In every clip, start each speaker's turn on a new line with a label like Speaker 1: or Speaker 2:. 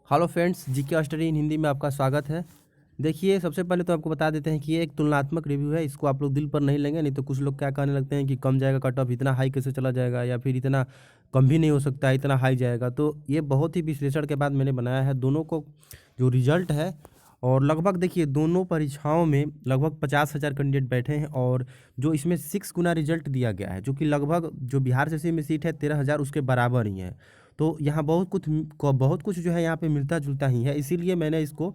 Speaker 1: Hello friends, GK study in Hindi में आपका स्वागत है। देखिए, सबसे पहले तो आपको बता देते हैं कि ये एक तुलनात्मक रिव्यू है। इसको आप लोग दिल पर नहीं लेंगे, नहीं तो कुछ लोग क्या कहने लगते हैं कि कम जाएगा कट ऑफ, इतना हाई कैसे चला जाएगा, या फिर इतना कम भी नहीं हो सकता, इतना हाई जाएगा। तो ये बहुत ही विश्लेषण के बाद मैंने बनाया है दोनों को जो रिजल्ट है। और लगभग देखिए दोनों परीक्षाओं में लगभग 50,000 कैंडिडेट बैठे हैं, और जो इसमें 6 गुना रिजल्ट दिया गया है, जो कि लगभग जो बिहार से में सीट है 13,000 उसके बराबर ही है। तो यहाँ बहुत कुछ जो है यहाँ पे मिलता जुलता ही है, इसीलिए मैंने इसको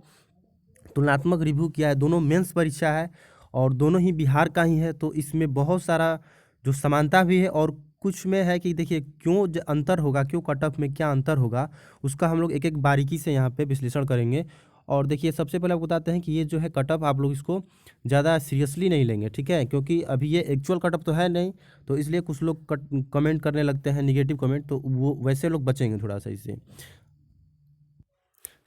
Speaker 1: तुलनात्मक रिव्यू किया है। दोनों मेंस परीक्षा है और दोनों ही बिहार का ही है, तो इसमें बहुत सारा जो समानता भी है और कुछ में है कि देखिए क्यों अंतर होगा, क्यों कट ऑफ में क्या अंतर होगा, उसका हम लोग एक एक बारीकी से यहाँ पे विश्लेषण करेंगे। और देखिए, सबसे पहले आपको बताते हैं कि ये जो है कट ऑफ आप लोग इसको ज़्यादा सीरियसली नहीं लेंगे, ठीक है, क्योंकि अभी ये एक्चुअल कट ऑफ तो है नहीं। तो इसलिए कुछ लोग कमेंट करने लगते हैं निगेटिव कमेंट, तो वो वैसे लोग बचेंगे थोड़ा सा इससे।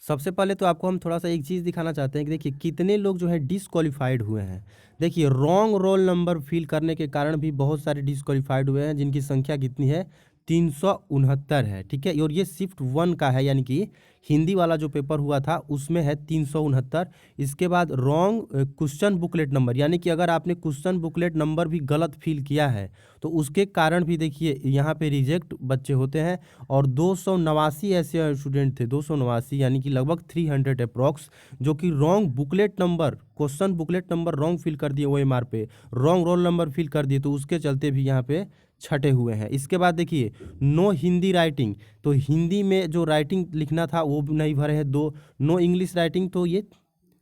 Speaker 1: सबसे पहले तो आपको हम थोड़ा सा एक चीज़ दिखाना चाहते हैं कि देखिए कितने लोग जो है डिसक्वालीफाइड हुए हैं। देखिए, रॉन्ग रोल नंबर फिल करने के कारण भी बहुत सारे डिसक्वालीफाइड हुए हैं, जिनकी संख्या कितनी है, 369 है, ठीक है। और ये शिफ्ट 1 का है, यानी कि हिंदी वाला जो पेपर हुआ था उसमें है 369। इसके बाद रॉन्ग क्वेश्चन बुकलेट नंबर, यानी कि अगर आपने क्वेश्चन बुकलेट नंबर भी गलत फिल किया है तो उसके कारण भी देखिए यहाँ पे रिजेक्ट बच्चे होते हैं। और 289 ऐसे स्टूडेंट थे, 289 यानी कि लगभग 300 अप्रॉक्स, जो कि wrong booklet number, question booklet number wrong fill कर दिए, ओएमआर पे रॉन्ग रोल नंबर फिल कर दिए, तो उसके चलते भी यहाँ पे छटे हुए हैं। इसके बाद देखिए नो हिंदी राइटिंग, तो हिंदी में जो राइटिंग लिखना था वो नहीं भरे हैं दो। नो इंग्लिश राइटिंग, तो ये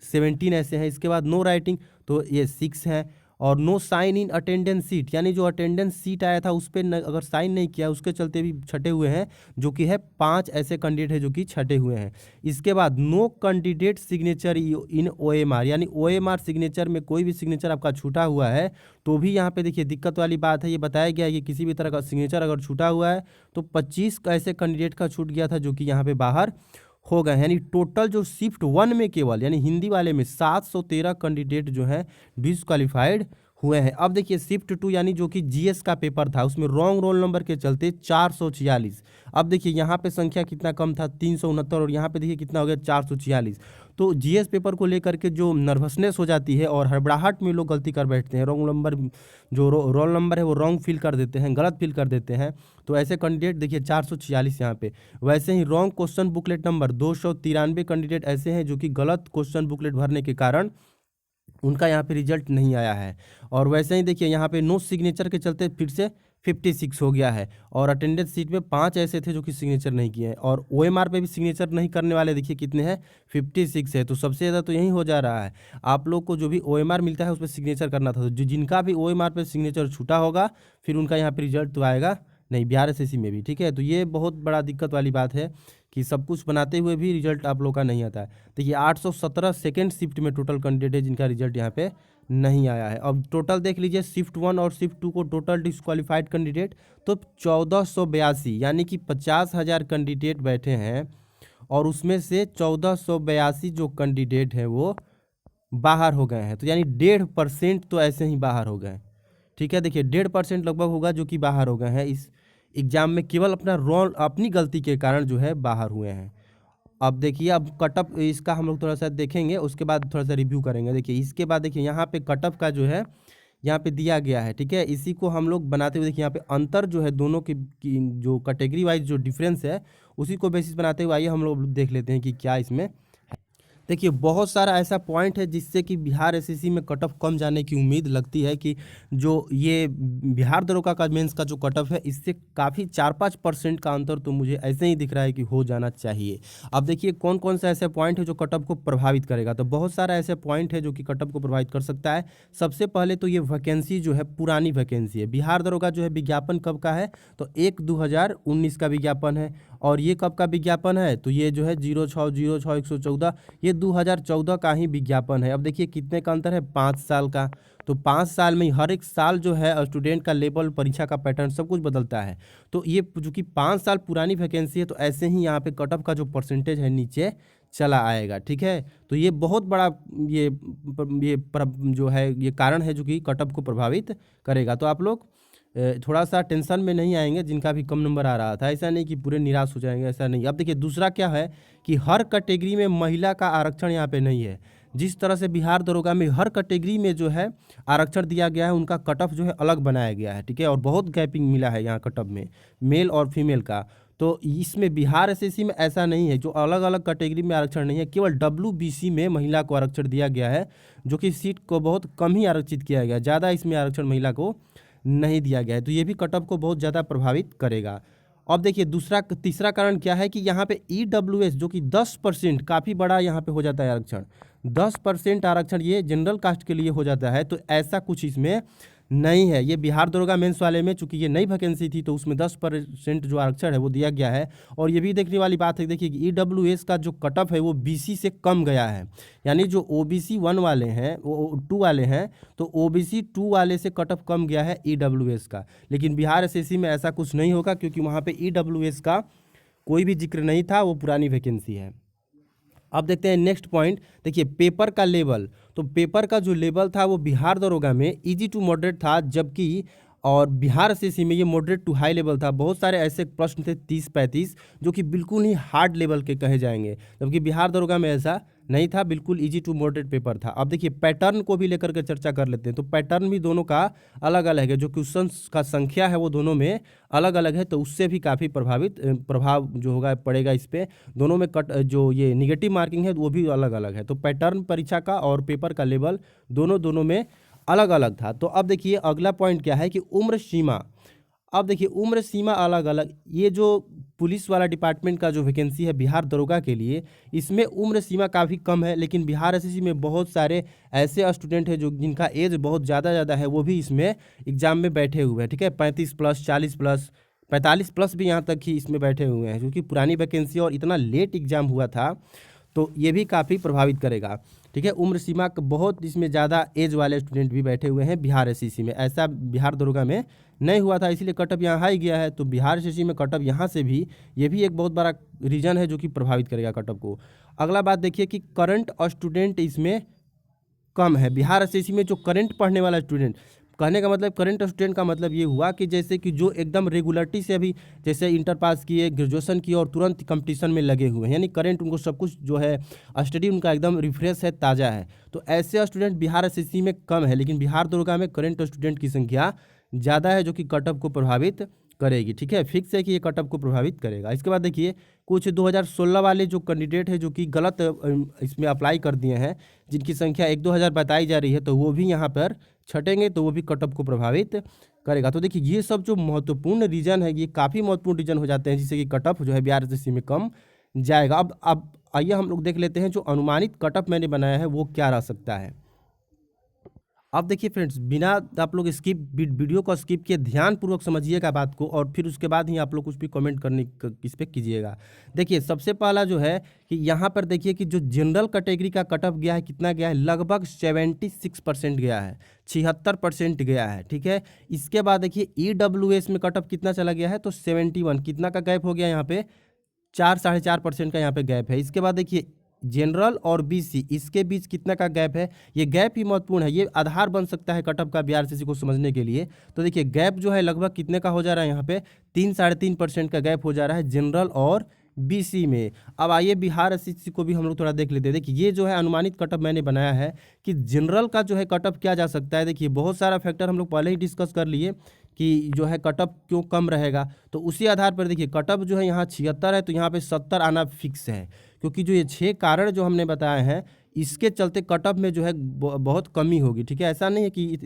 Speaker 1: 17 ऐसे हैं। इसके बाद नो राइटिंग, तो ये 6 है। और no sign in attendance sheet, यानी जो अटेंडेंस सीट आया था उस पर अगर साइन नहीं किया उसके चलते भी छटे हुए हैं, जो कि है 5 ऐसे कैंडिडेट हैं जो कि छटे हुए हैं। इसके बाद no candidate signature in OMR, यानी ओएमआर सिग्नेचर में कोई भी सिग्नेचर आपका छूटा हुआ है तो भी यहाँ पे देखिए दिक्कत वाली बात है। ये बताया गया है कि किसी भी तरह का सिग्नेचर अगर छूटा हुआ है तो 25 ऐसे कैंडिडेट का छूट गया था, जो कि यहाँ पे बाहर हो गए। यानी टोटल जो शिफ्ट 1 में केवल, यानी हिंदी वाले में 713 कैंडिडेट जो है डिसक्वालीफाइड हुए हैं। अब देखिए शिफ्ट 2 यानी जो कि जीएस का पेपर था, उसमें रॉन्ग रोल नंबर के चलते 446। अब देखिए यहाँ पे संख्या कितना कम था, 369, और यहाँ पे देखिए कितना हो गया, 446। तो जीएस पेपर को लेकर के जो नर्वसनेस हो जाती है और हड़बड़ाहट में लोग गलती कर बैठते हैं, रॉन्ग नंबर जो रोल नंबर है वो रॉन्ग फिल कर देते हैं, गलत फिल कर देते हैं। तो ऐसे कैंडिडेट देखिए 446 यहाँ पे। वैसे ही wrong question booklet number 293 candidate ऐसे हैं जो कि गलत क्वेश्चन बुकलेट भरने के कारण उनका यहाँ पे रिजल्ट नहीं आया है। और वैसे ही देखिए यहाँ पे नो सिग्नेचर के चलते फिर से 56 हो गया है। और अटेंडेंस सीट में 5 ऐसे थे जो कि सिग्नेचर नहीं किए हैं, और ओएमआर पे भी सिग्नेचर नहीं करने वाले देखिए कितने हैं, 56 है। तो सबसे ज़्यादा तो यही हो जा रहा है। आप लोग को जो भी ओएमआर मिलता है उस पर सिग्नेचर करना था, तो जिनका भी ओएमआर पे सिग्नेचर छूटा होगा फिर उनका यहाँ पे रिजल्ट तो आएगा नहीं, बिहार एसएससी में भी, ठीक है। तो ये बहुत बड़ा दिक्कत वाली बात है कि सब कुछ बनाते हुए भी रिजल्ट आप लोग का नहीं आता है। देखिए 817 सेकेंड शिफ्ट में टोटल कैंडिडेट है जिनका रिजल्ट यहाँ पे नहीं आया है। अब टोटल देख लीजिए शिफ्ट 1 और शिफ्ट 2 को, टोटल डिस्क्वालीफाइड कैंडिडेट तो 1482, यानी कि 50,000 कैंडिडेट बैठे हैं, और उसमें से 1482 जो कैंडिडेट हैं वो बाहर हो गए हैं। तो यानी 1.5% तो ऐसे ही बाहर हो गए, ठीक है। देखिए 1.5% लगभग होगा जो कि बाहर हो गए हैं इस एग्जाम में, केवल अपना रोल अपनी गलती के कारण जो है बाहर हुए हैं। अब देखिए, अब कटअप इसका हम लोग थोड़ा सा देखेंगे, उसके बाद थोड़ा सा रिव्यू करेंगे। देखिए इसके बाद देखिए यहाँ पे कटअप का जो है यहाँ पे दिया गया है, ठीक है। इसी को हम लोग बनाते हुए देखिए यहाँ पे अंतर जो है दोनों की जो कैटेगरी वाइज जो डिफरेंस है उसी को बेसिस बनाते हुए आइए हम लोग देख लेते हैं कि क्या इसमें। देखिए बहुत सारा ऐसा पॉइंट है जिससे कि बिहार एसएससी में कट ऑफ कम जाने की उम्मीद लगती है, कि जो ये बिहार दरोगा का मेंस का जो कट ऑफ है इससे काफ़ी 4-5% का अंतर तो मुझे ऐसे ही दिख रहा है कि हो जाना चाहिए। अब देखिए कौन कौन से ऐसे पॉइंट है जो कट ऑफ को प्रभावित करेगा, तो बहुत सारा ऐसे पॉइंट है जो कि कट ऑफ को प्रभावित कर सकता है। सबसे पहले तो ये वैकेंसी जो है पुरानी वैकेंसी है। बिहार दरोगा जो है विज्ञापन कब का है, तो 1/2019 का विज्ञापन है। और ये कब का विज्ञापन है, तो ये जो है 06/06/114, ये 2014 का ही विज्ञापन है। अब देखिए कितने का अंतर है, 5 साल का। तो 5 साल में हर एक साल जो है स्टूडेंट का लेवल, परीक्षा का पैटर्न सब कुछ बदलता है। तो ये जो कि 5 साल पुरानी वैकेंसी है, तो ऐसे ही यहाँ पे कट ऑफ का जो परसेंटेज है नीचे चला आएगा, ठीक है। तो ये बहुत बड़ा ये जो है ये कारण है जो कि कट ऑफ को प्रभावित करेगा। तो आप लोग थोड़ा सा टेंशन में नहीं आएंगे जिनका भी कम नंबर आ रहा था। ऐसा नहीं कि पूरे निराश हो जाएंगे, ऐसा नहीं। अब देखिए दूसरा क्या है कि हर कैटेगरी में महिला का आरक्षण यहाँ पे नहीं है। जिस तरह से बिहार दरोगा में हर कैटेगरी में जो है आरक्षण दिया गया है, उनका कट ऑफ जो है अलग बनाया गया है, ठीक है। और बहुत गैपिंग मिला है यहाँ कट ऑफ में मेल और फीमेल का। तो इसमें बिहार एसएससी में ऐसा नहीं है, जो अलग अलग कैटेगरी में आरक्षण नहीं है, केवल डब्ल्यूबीसी में महिला को आरक्षण दिया गया है, जो कि सीट को बहुत कम ही आरक्षित किया गया है, ज़्यादा इसमें आरक्षण महिला को नहीं दिया गया है। तो ये भी कट ऑफ को बहुत ज़्यादा प्रभावित करेगा। अब देखिए तीसरा कारण क्या है कि यहाँ पे ईडब्ल्यूएस जो कि 10%, काफ़ी बड़ा यहाँ पे हो जाता है आरक्षण, 10% आरक्षण ये जनरल कास्ट के लिए हो जाता है। तो ऐसा कुछ इसमें नहीं है। ये बिहार दरोगा मेंस वाले में चूंकि ये नई वैकेंसी थी तो उसमें 10% जो आरक्षण है वो दिया गया है। और ये भी देखने वाली बात है, देखिए ईडब्ल्यूएस का जो कट ऑफ है वो बीसी से कम गया है, यानी जो ओबीसी 1 वाले हैं, वो 2 वाले हैं, तो ओबीसी 2 वाले से कट ऑफ कम गया है ईडब्ल्यूएस का। लेकिन बिहार एसएससी में ऐसा कुछ नहीं होगा, क्योंकि वहाँ पे ईडब्ल्यूएस का कोई भी जिक्र नहीं था, वो पुरानी वैकेंसी है। अब देखते हैं नेक्स्ट पॉइंट। देखिए पेपर का लेवल, तो पेपर का जो लेवल था वो बिहार दरोगा में इजी टू मॉडरेट था, जबकि और बिहार एसएससी में ये मॉडरेट टू हाई लेवल था। बहुत सारे ऐसे प्रश्न थे 30-35 जो कि बिल्कुल ही हार्ड लेवल के कहे जाएंगे, जबकि बिहार दरोगा में ऐसा नहीं था, बिल्कुल इजी टू मॉडरेट पेपर था। अब देखिए पैटर्न को भी लेकर के चर्चा कर लेते हैं। तो पैटर्न भी दोनों का अलग अलग है, जो क्वेश्चन का संख्या है वो दोनों में अलग अलग है, तो उससे भी काफ़ी प्रभाव जो होगा पड़ेगा इस पर। दोनों में जो ये निगेटिव मार्किंग है वो भी अलग अलग है। तो पैटर्न परीक्षा का और पेपर का लेवल दोनों में अलग अलग था। तो अब देखिए अगला पॉइंट क्या है कि उम्र सीमा। अब देखिए उम्र सीमा अलग अलग, ये जो पुलिस वाला डिपार्टमेंट का जो वैकेंसी है बिहार दरोगा के लिए, इसमें उम्र सीमा काफ़ी कम है। लेकिन बिहार एसएससी में बहुत सारे ऐसे स्टूडेंट हैं जो जिनका एज बहुत ज़्यादा है, वो भी इसमें एग्ज़ाम में बैठे हुए हैं, ठीक है। 35+, 40+, 45+ भी यहाँ तक ही इसमें बैठे हुए हैं, क्योंकि पुरानी वैकेंसी और इतना लेट एग्ज़ाम हुआ था, तो ये भी काफ़ी प्रभावित करेगा, ठीक है। उम्र सीमा बहुत इसमें ज़्यादा एज वाले स्टूडेंट भी बैठे हुए हैं बिहार एसएससी में, ऐसा बिहार दरोगा में नहीं हुआ था, इसीलिए कटअप यहाँ हाई गया है। तो बिहार एसएससी में कटअप यहाँ से भी, ये भी एक बहुत बड़ा रीजन है जो कि प्रभावित करेगा कटअप को। अगला बात देखिए कि करंट स्टूडेंट इसमें कम है। बिहार एसएससी में जो करंट पढ़ने वाला स्टूडेंट, कहने का मतलब करंट स्टूडेंट का मतलब ये हुआ कि जैसे कि जो एकदम रेगुलरिटी से अभी जैसे इंटर पास किए, ग्रेजुएशन किए और तुरंत कंपटीशन में लगे हुए हैं, यानी करंट उनको सब कुछ जो है स्टडी उनका एकदम रिफ्रेश है, ताज़ा है। तो ऐसे स्टूडेंट बिहार एसएससी में कम है, लेकिन बिहार दरोगा में करंट स्टूडेंट की संख्या ज़्यादा है, जो कि कटअप को प्रभावित करेगी, ठीक है। फिक्स है कि ये कटअप को प्रभावित करेगा। इसके बाद देखिए कुछ 2016 वाले जो कैंडिडेट है जो कि गलत इसमें अप्लाई कर दिए हैं, जिनकी संख्या 1-2 हज़ार बताई जा रही है, तो वो भी यहाँ पर छटेंगे, तो वो भी कटअप को प्रभावित करेगा। तो देखिए ये सब जो महत्वपूर्ण रीजन है, ये काफ़ी महत्वपूर्ण रीजन हो जाते हैं, जिससे कि कटअप जो है बिहार एसएससी में कम जाएगा। अब आइए हम लोग देख लेते हैं जो अनुमानित कटअप मैंने बनाया है वो क्या रह सकता है। अब देखिए फ्रेंड्स, बिना आप लोग वीडियो को स्किप किए ध्यानपूर्वक समझिएगा बात को, और फिर उसके बाद ही आप लोग कुछ भी कमेंट करने इस पर कीजिएगा। देखिए सबसे पहला जो है कि यहाँ पर देखिए कि जो जनरल कैटेगरी का कटअप गया है, कितना गया है, लगभग 76% गया है, 76% गया है, ठीक है। इसके बाद देखिए ईडब्ल्यूएस में कटअप कितना चला गया है, तो 71, कितना का गैप हो गया यहाँ पे, 4-4.5% का यहाँ पे गैप है। इसके बाद देखिए जनरल और बीसी, इसके बीच कितना का गैप है, ये गैप ही महत्वपूर्ण है, ये आधार बन सकता है कटअप का बिहार एसएससी को समझने के लिए। तो देखिए गैप जो है लगभग कितने का हो जा रहा है, यहाँ पे 3-3.5% का गैप हो जा रहा है जनरल और बीसी में। अब आइए बिहार एसएससी को भी हम लोग थोड़ा देख लेते हैं। देखिए ये जो है अनुमानित कटअप मैंने बनाया है कि जनरल का जो है कटअप क्या जा सकता है। देखिए बहुत सारा फैक्टर हम लोग पहले ही डिस्कस कर लिए कि जो है कटअप क्यों कम रहेगा, तो उसी आधार पर देखिए कटअप जो है यहाँ 76 है, तो यहाँ पे 70 आना फिक्स है, क्योंकि जो ये 6 कारण जो हमने बताए हैं इसके चलते कटअप में जो है बहुत कमी होगी, ठीक है। ऐसा नहीं है कि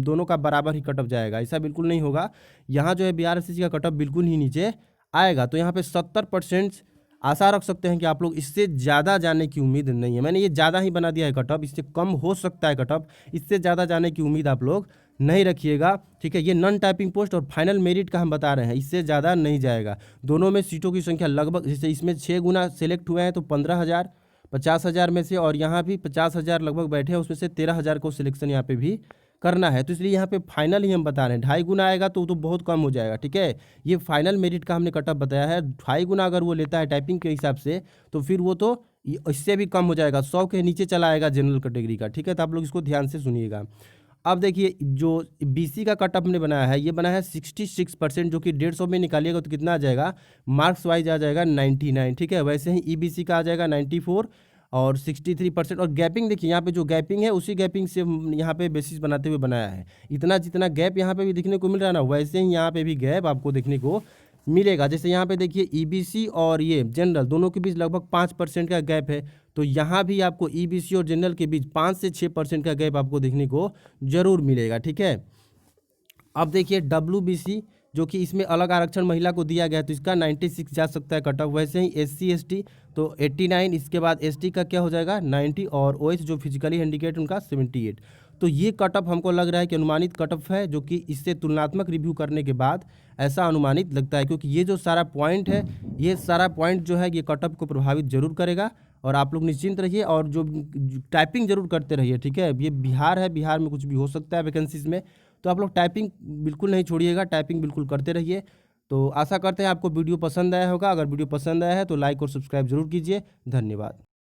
Speaker 1: दोनों का बराबर ही कटअप जाएगा, ऐसा बिल्कुल नहीं होगा। यहाँ जो है बिहार एसएससी का कटअप बिल्कुल ही नीचे आएगा, तो यहाँ पे 70% आशा रख सकते हैं कि आप लोग, इससे ज़्यादा जाने की उम्मीद नहीं है। मैंने ये ज़्यादा ही बना दिया है कटअप, इससे कम हो सकता है कटअप, इससे ज़्यादा जाने की उम्मीद आप लोग नहीं रखिएगा, ठीक है। ये नॉन टाइपिंग पोस्ट और फाइनल मेरिट का हम बता रहे हैं, इससे ज़्यादा नहीं जाएगा। दोनों में सीटों की संख्या लगभग, जैसे इसमें 6 गुना सेलेक्ट हुए हैं तो 15,000, 50,000 में से, और यहाँ भी 50,000 लगभग बैठे हैं, उसमें से 13,000 को सिलेक्शन यहाँ पे भी करना है। तो इसलिए यहाँ पे फाइनल ही हम बता रहे हैं, 2.5 गुना आएगा तो बहुत कम हो जाएगा, ठीक है। ये फाइनल मेरिट का हमने कटअप बताया है, 2.5 गुना अगर वो लेता है टाइपिंग के हिसाब से, तो फिर वो तो इससे भी कम हो जाएगा, 100 के नीचे चला आएगा जनरल कैटेगरी का, ठीक है। तो आप लोग इसको ध्यान से सुनिएगा। अब देखिए जो बीसी का कट ऑफ ने बनाया है, ये बना है 66%, जो कि 150 में निकालिएगा तो कितना आ जाएगा, मार्क्स वाइज आ जाएगा 99। ठीक है, वैसे ही ईबीसी का आ जाएगा 94 और 63%। और गैपिंग देखिए, यहाँ पे जो गैपिंग है उसी गैपिंग से यहाँ पे बेसिस बनाते हुए बनाया है। इतना जितना गैप यहाँ पे भी देखने को मिल रहा है ना, वैसे ही यहाँ पे भी गैप आपको देखने को मिलेगा। जैसे यहाँ पे देखिए ईबीसी और ये जनरल दोनों के बीच लगभग 5% का गैप है, तो यहाँ भी आपको ईबीसी और जनरल के बीच 5 से 6% का गैप आपको देखने को जरूर मिलेगा। ठीक है, अब देखिए डब्ल्यूबीसी, जो कि इसमें अलग आरक्षण महिला को दिया गया है, तो इसका 96 जा सकता है कट ऑफ। वैसे ही एससी एसटी तो 89, इसके बाद एसटी का क्या हो जाएगा 90, और ओएच जो फिजिकली हैंडिकेप्ड उनका 78। तो ये कट ऑफ हमको लग रहा है कि अनुमानित कट ऑफ है, जो कि इससे तुलनात्मक रिव्यू करने के बाद ऐसा अनुमानित लगता है, क्योंकि ये जो सारा पॉइंट है, ये सारा पॉइंट जो है ये कट ऑफ को प्रभावित जरूर करेगा। और आप लोग निश्चिंत रहिए और जो टाइपिंग जरूर करते रहिए। ठीक है, ये बिहार है, बिहार में कुछ भी हो सकता है वैकेंसीज में, तो आप लोग टाइपिंग बिल्कुल नहीं छोड़िएगा, टाइपिंग बिल्कुल करते रहिए। तो आशा करते हैं आपको वीडियो पसंद आया होगा। अगर वीडियो पसंद आया है तो लाइक और सब्सक्राइब जरूर कीजिए। धन्यवाद।